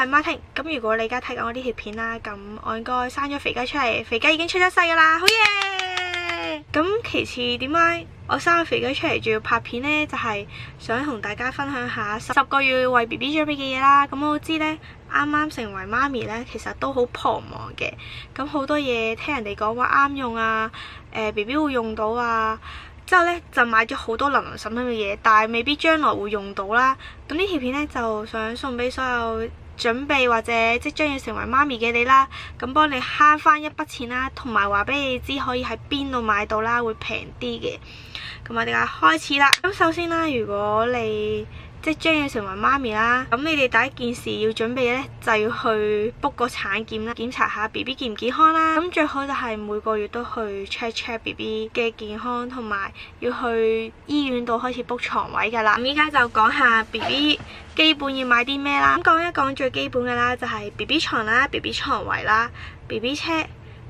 係 Martin。咁如果你而家睇緊我呢條片啦，咁我應該生咗肥雞出嚟，肥雞已經出咗世噶啦，好耶！咁其次點解我生咗肥雞出嚟仲要拍片呢？就係想同大家分享下10個月為 BB 準備嘅嘢啦。咁我知呢，啱啱成為媽咪呢，其實都好彷徨嘅。咁好多嘢聽人哋講話啱用啊，BB 會用到啊。之後呢，就買咗好多林林總總嘅嘢，但係未必將來會用到啦。咁呢條片呢，就想送俾所有準備或者即將要成為媽咪嘅你啦，咁幫你慳翻一筆錢啦，同埋話俾你知可以喺邊度買到啦，會平啲嘅。咁我哋開始啦。咁首先啦，如果你即將要成為媽咪啦，咁你哋第一件事要準備嘅呢，就要去 book 個產檢啦，檢查下 BB 健唔健康啦。咁最好就係每個月都去 check BB 嘅健康，同埋要去醫院度開始 book 床位噶啦。咁依家就講下 BB 基本要買啲咩啦。咁講一講最基本嘅啦，就係 BB 床啦、BB 床圍啦、BB 車、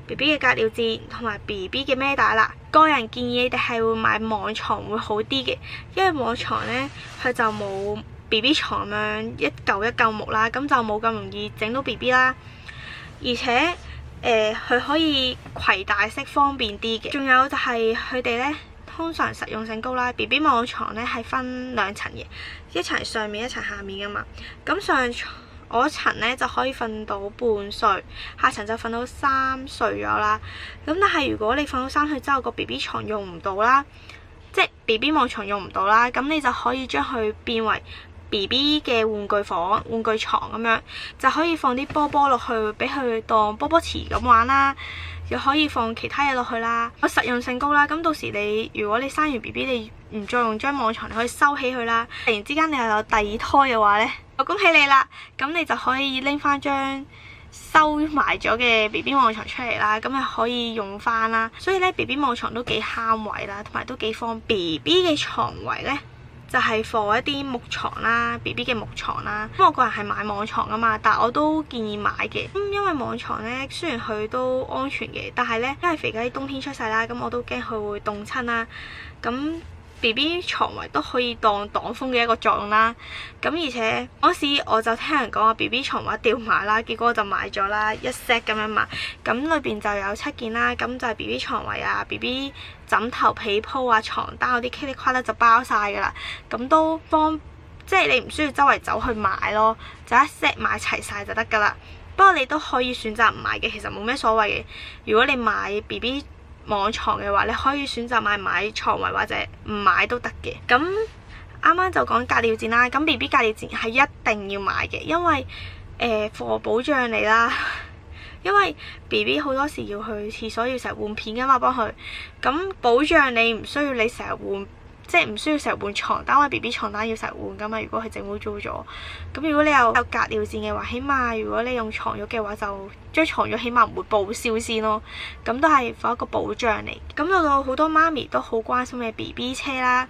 BB 嘅隔尿墊同埋 BB 嘅孭帶啦。個人建議你哋係會買網床會好啲嘅，因為網床呢，佢就冇 BB 床咁樣一嚿一嚿木啦，咁就冇咁容易整到 BB 啦。而且佢可以攜帶式方便啲嘅。仲有就係佢哋呢，通常實用性高啦。BB 網床呢係分2層嘅，一層上面一層下面噶嘛。咁上嗰層呢就可以瞓到半歲，下層就瞓到3歲咗啦。咁但係如果你瞓到3歲之後個 BB 床用唔到啦，即係 BB 網床用唔到啦，咁你就可以將佢變為 BB 嘅玩具房、玩具床咁樣，就可以放啲波波落去，俾佢當波波池咁玩啦。又可以放其他嘢落去啦，實用性高啦。咁到時如果你生完 BB， 你唔再用張網床，你可以收起佢啦。突然之間你又有第2胎嘅話呢，我恭喜你啦！咁你就可以拎翻張收埋咗嘅 BB 網床出嚟啦，咁又可以用翻啦。所以呢 BB 網床都幾慳位啦，同埋都幾方便。BB 嘅床圍呢，就係放一啲木床啦 ，BB 嘅木床啦。咁我個人係買網床啊嘛，但我都建議買嘅。因為網床呢，雖然佢都安全嘅，但係呢，因為肥雞冬天出世啦，咁我都驚佢會凍親啦。咁 BB 床圍都可以當擋風嘅一個作用啦。咁而且嗰時我就聽人講話 BB 床圍一定要買啦，結果我就買咗啦，一 set 咁樣買。咁裏邊就有7件啦，咁就係 BB 床圍啊、BB 枕頭被鋪啊、床單嗰啲噼里啪啦就包晒噶啦。咁都即係你唔需要周圍走去買咯，就一 set 買齊晒就得噶啦。不過你都可以選擇唔買嘅，其實冇咩所謂嘅。如果你買 BB 網床嘅話，你可以選擇買床圍或者唔買都得嘅。咁啱啱就講隔尿墊啦，咁 BB 隔尿墊係一定要買嘅，因為保障你啦。因為 BB 好多時要去廁所要成日換片噶嘛，幫佢咁保障你唔需要你成日換。即係唔需要成日換床單，因為 BB 床單要成日換噶嘛。如果佢整污糟咗，咁如果你有隔尿墊嘅話，起碼如果你用床褥嘅話，就張床褥起碼唔會報銷先咯。咁都係放一個保障嚟。咁到好多媽咪都好關心嘅 BB 車啦。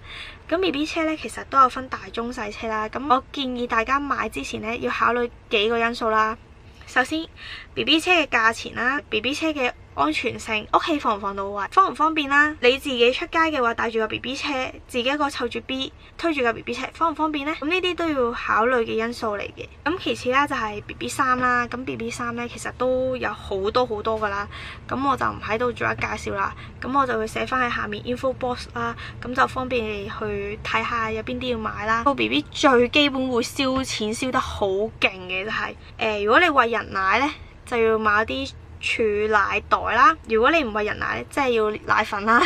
咁 BB 車呢，其實都有分大中細車啦。咁我建議大家買之前呢，要考慮幾個因素啦。首先 BB 車嘅價錢啦，BB 車嘅安全性，屋企放唔放到位，方唔方便啦。你自己出街嘅話，帶住個 BB 車，自己一個湊住 B 推住個 BB 車，方唔方便呢？咁呢啲都要考慮嘅因素嚟嘅。咁其次啦，就係 BB 衫啦。咁 BB 衫呢，其實都有好多噶啦。咁我就唔喺度逐一介紹啦。咁我就會寫翻喺下面 info box 啦。咁就方便你去睇下有邊啲要買啦。個 BB 最基本會燒錢燒得好勁嘅就係如果你餵人奶呢，就要買啲儲奶袋啦。如果你唔餵人奶，即係要奶粉啦，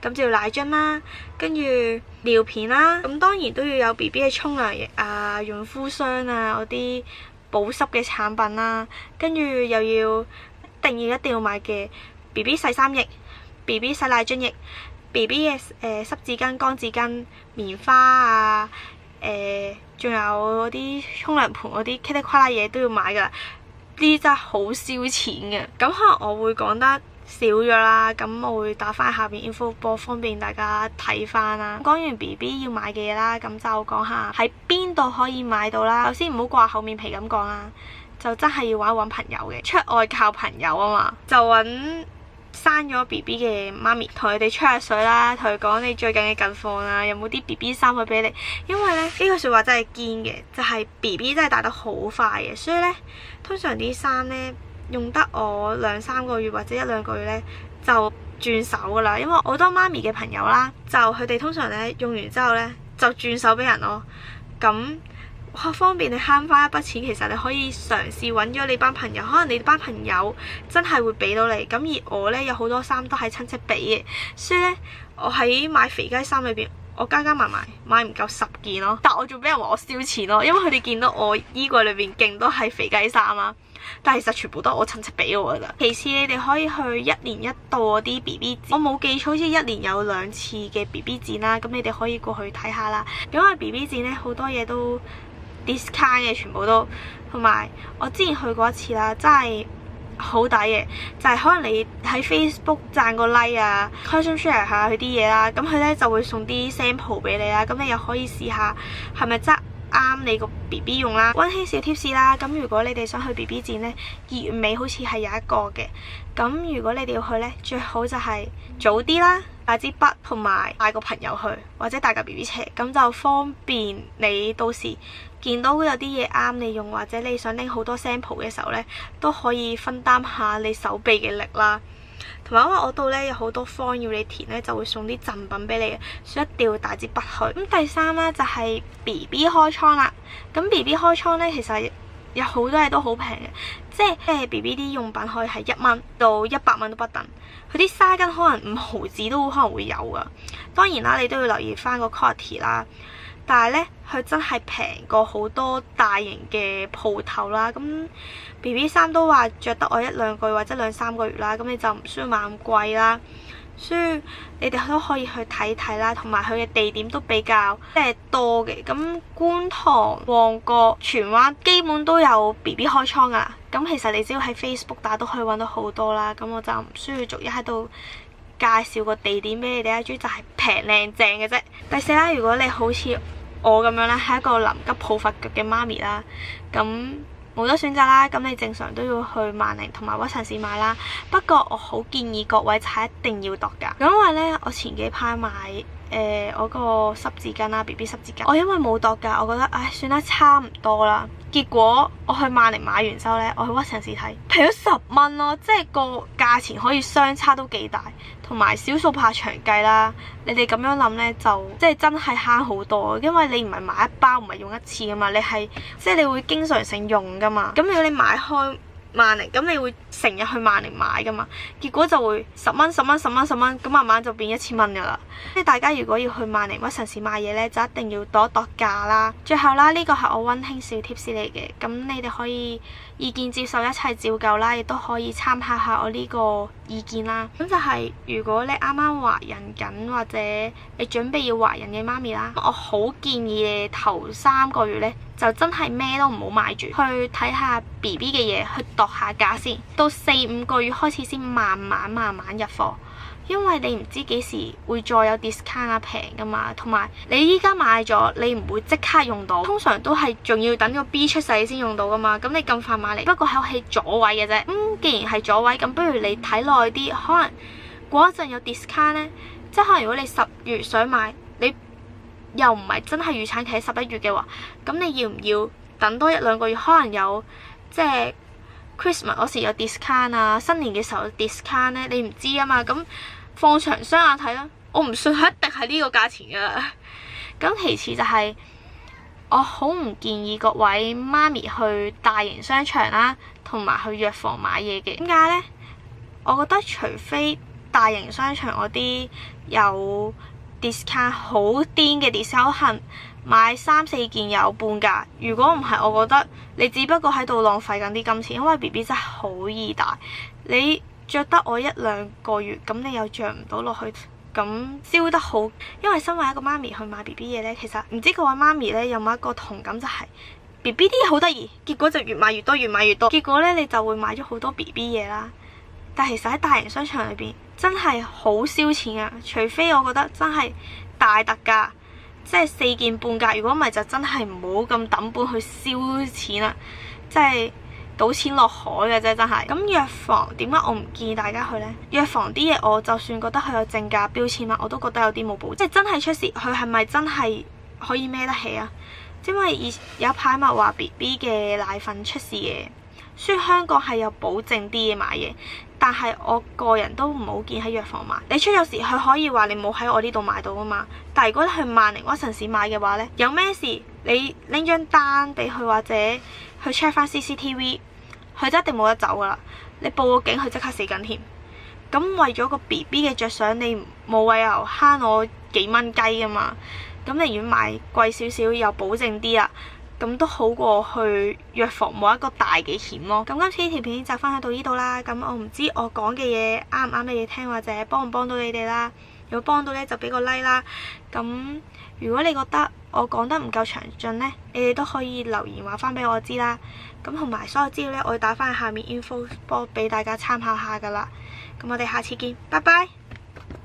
咁就要奶樽啦，跟住尿片啦。咁當然都要有 BB 嘅沖涼液啊、潤膚霜啊嗰啲保濕嘅產品啦。跟住又要一定要買嘅 BB 洗衫液、BB 洗奶樽液、BB 嘅濕紙巾、乾紙巾、棉花啊，仲有嗰啲沖涼盤嗰啲 kitty 夸啦嘢都要買噶。呢啲真係好燒錢嘅。咁可能我會講得少咗啦，咁我會打翻下邊 info box 方便大家睇翻啦。講完 BB 要買嘅嘢啦，咁就講下喺邊度可以買到啦。首先唔好掛厚面皮咁講啦，就真係要揾朋友嘅，出外靠朋友啊嘛，就揾生咗 BB 嘅媽咪，同佢哋吹下水啦，同佢講你最近嘅近況啦，有冇啲 BB 衫去俾你？因為咧呢句説話真係堅嘅，就係 BB 真係大得好快嘅，所以咧通常啲衫咧用得我2-3個月或者1-2個月咧就轉手噶啦。因為我好多媽咪嘅朋友啦，就佢哋通常咧用完之後咧就轉手俾人咯，咁方便你慳翻一筆錢。其實你可以嘗試揾咗你班朋友，可能你班朋友真係會俾到你。咁而我呢，有好多衫都係親戚俾嘅，所以呢，我喺買肥雞衫裏邊，我加埋買唔夠10件咯。但我仲俾人話我燒錢咯，因為佢哋見到我衣櫃裏邊勁多係肥雞衫啦。但係其實全部都係我親戚俾我噶。其次你哋可以去1年1度嗰啲 BB 展，我冇記錯好似1年有2次嘅 BB 展啦。咁你哋可以過去睇下啦。因為 BB 展呢，好多嘢都 discount 嘅，全部都，同埋我之前去過一次啦，真係好抵嘅。就係可能你喺 Facebook 讚個 like 啊，開心 share 下佢啲嘢啦，咁佢呢就會送啲 sample 俾你啦，咁你又可以試下係咪真啱你個 BB 用啦。溫馨小貼士啦，咁如果你哋想去 BB 展呢，2月尾好似係有一個嘅，咁如果你哋要去呢，最好就係早啲啦，帶支筆同埋帶個朋友去，或者帶架 BB 車，咁就方便你到時見到有啲嘢啱你用，或者你想拎好多 sample 嘅時候呢，都可以分擔下你手臂嘅力啦。同埋因為我度呢有好多 form 要你填呢，就會送啲贈品俾你嘅，所以一定要帶支筆去。咁第三呢，就係 BB 開倉啦。咁 BB 開倉呢，其實有好多嘢都好平嘅，即係 BB 啲用品可以係1蚊到100蚊都不等。佢啲紗巾可能5毫子都可能會有噶。當然啦，你都要留意翻個 quality 啦。但係呢，佢真係平過好多大型嘅鋪頭啦。咁 BB 衫都話着得我1-2個月或者2-3個月啦，咁你就唔需要買咁貴啦。所以你哋都可以去睇睇啦，同埋佢嘅地點都比較多嘅。咁觀塘、旺角、荃灣基本都有 BB 開倉噶啦。咁其實你只要喺 Facebook 打都可以揾到好多啦。咁我就唔需要逐一喺度介紹個地點俾你哋啦，主要就係平靚正嘅啫。第4啦，如果你好似我咁樣咧，係一個臨急抱佛腳嘅媽咪啦，咁冇得選擇啦，咁你正常都要去萬寧同埋屈臣氏買啦。不過我好建議各位就係一定要度㗎，因為呢，我前幾排買我個濕紙巾啦 ，BB 濕紙巾，我因為冇度㗎，我覺得唉算啦，差唔多啦。結果我去萬寧買完之後呢，我去屈臣氏睇，平咗10蚊咯，即係個價錢可以相差都幾大。同埋小數怕長計啦，你哋咁樣諗呢，就即係真係慳好多，因為你唔係買一包，唔係用一次噶嘛，你係即係你會經常性用噶嘛。咁如果你買開萬寧，咁你會成日去萬寧買噶嘛，結果就會10蚊、10蚊、10蚊、10蚊，咁慢慢就變1000蚊噶啦。即係大家如果要去萬寧屈臣氏買嘢呢，就一定要度一度價啦。最後啦，呢個係我溫馨小貼士嚟嘅，咁你哋可以意見接受，一切照舊啦，亦都可以參考下我呢個意見啦。咁就係如果你啱啱懷孕緊，或者你準備要懷孕嘅媽咪啦，我好建議你頭3個月呢，就真係咩都唔好買住，去睇下 BB 嘅嘢，去度下價先。到4-5個月開始先慢慢入貨，因為你唔知幾時會再有 discount 啊，平噶嘛。同埋你依家買咗，你唔會即刻用到，通常都係仲要等個 B 出世先用到噶嘛。咁你咁快買嚟，不過喺左位嘅啫。既然係左位，咁不如你睇耐啲，可能過一陣有 discount 呢。即係可能如果你10月想買，你又唔係真係預產期喺11月嘅話，咁你要唔要等多1-2個月？可能有即係 Christmas 嗰時有 discount 啊，新年嘅時候有 discount 呢，你唔知啊嘛。咁放長雙眼睇啦，我唔信佢一定係呢個價錢㗎。咁其次就係我好唔建議各位媽咪去大型商場啦，同埋去藥房買嘢嘅。點解呢？我覺得除非大型商場嗰啲有 discount 好癲嘅 discount，可能買3-4件有半價。如果唔係，我覺得你只不過喺度浪費緊啲金錢，因為 BB 真係好易大。你着得我1-2個月，咁你又着唔到落去，咁燒得好。因為身為一個媽咪去買 BB 嘢呢，其實唔知各位媽咪呢有冇一個同感，就係 BB 啲嘢好得意，結果就越買越多，越買越多，結果呢，你就會買咗好多 BB 嘢啦。但其實喺大型商場裏邊真係好燒錢啊！除非我覺得真係大特價，即係4件半價。如果唔係就真係唔好咁抌本去燒錢啦。即係賭錢落海嘅啫，真係。咁藥房點解我唔建議大家去呢？藥房啲嘢我就算覺得佢有正價標籤啦，我都覺得有啲冇保證，即係真係出事，佢係咪真係可以孭得起啊？因為有排咪話 BB 嘅奶粉出事嘅，雖然香港係有保證啲嘢買嘢，但係我個人都唔好建議喺藥房買。你出咗事，佢可以話你冇喺我呢度買到啊嘛。但係如果你去萬寧屈臣氏買嘅話呢，有咩事你拎張單俾佢或者去 check 翻 CCTV， 佢就一定冇得走噶啦。你報個警，佢即刻死緊添。咁為咗個 BB 嘅着想，你冇理由慳我幾蚊雞噶嘛。咁寧願買貴少少又保證啲啊，咁都好過去藥房冇一個大嘅險咯。咁今次呢條片就分享到呢度啦。咁我唔知我講嘅嘢啱唔啱你哋聽，或者幫唔幫到你哋啦。如果幫到呢，就俾個 like 啦。咁如果你覺得我講得唔夠詳盡呢，你哋都可以留言話翻俾我知啦。咁同埋所有資料呢，我會打翻喺下面 info box 俾大家參考下噶啦。咁我哋下次見，拜拜。